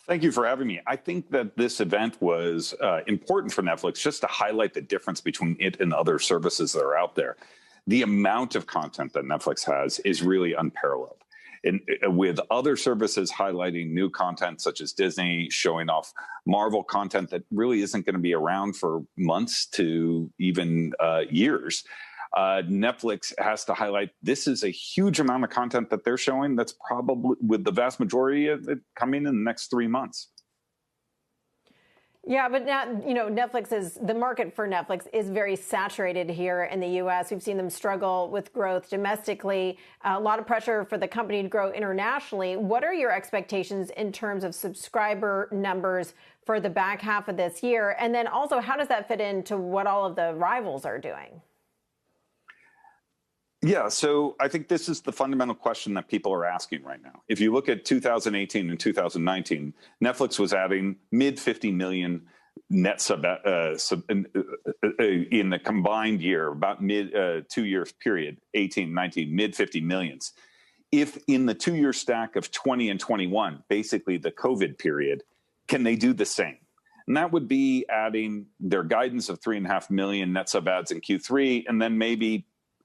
Thank you for having me. I think that this event was important for Netflix just to highlight the difference between it and other services that are out there. The amount of content that Netflix has is really unparalleled. And with other services highlighting new content, such as Disney showing off Marvel content that really isn't going to be around for months to even years, Netflix has to highlight this is a huge amount of content that they're showing that's probably with the vast majority of it coming in the next 3 months. Yeah, but now, the market for Netflix is very saturated here in the U.S. We've seen them struggle with growth domestically, a lot of pressure for the company to grow internationally. What are your expectations in terms of subscriber numbers for the back half of this year? And then also, how does that fit into what all of the rivals are doing? Yeah, so I think this is the fundamental question that people are asking right now. If you look at 2018 and 2019, Netflix was adding mid 50 million net sub in the combined year, about mid 2 years period, 18, 19, mid 50 millions. If in the 2 year stack of 20 and 21, basically the COVID period, can they do the same? And that would be adding their guidance of 3.5 million net sub adds in Q3, and then maybe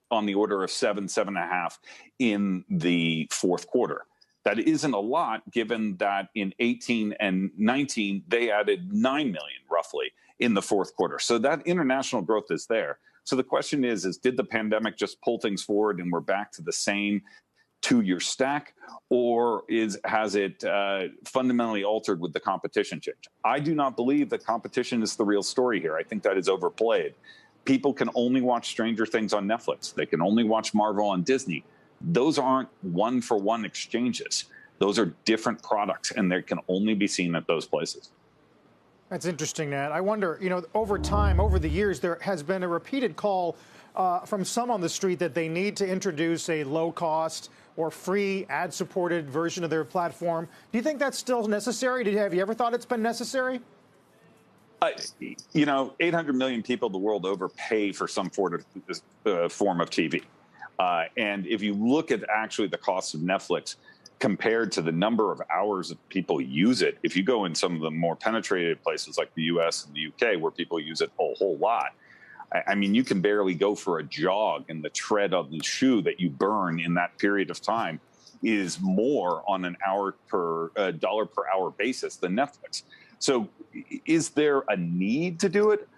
on the order of 7.5 in the fourth quarter. That isn't a lot, given that in 18 and 19, they added 9 million roughly in the fourth quarter. So that international growth is there. So the question is did the pandemic just pull things forward and we're back to the same 2 year stack, or has it fundamentally altered with the competition change? I do not believe that competition is the real story here. I think that is overplayed. People can only watch Stranger Things on Netflix. They can only watch Marvel on Disney. Those aren't one-for-one exchanges. Those are different products, and they can only be seen at those places. That's interesting, Nat. I wonder, over time, over the years, there has been a repeated call from some on the street that they need to introduce a low-cost or free ad-supported version of their platform. Do you think that's still necessary? Have you ever thought it's been necessary? 800 million people the world over pay for some form of TV. And if you look at actually the cost of Netflix compared to the number of hours that people use it, if you go in some of the more penetrated places like the US and the UK where people use it a whole lot, I mean, you can barely go for a jog, and the tread of the shoe that you burn in that period of time is more on an hour per dollar per hour basis than Netflix. So is there a need to do it?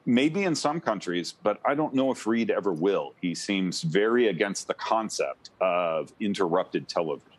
Maybe in some countries, but I don't know if Reed ever will. He seems very against the concept of interrupted television.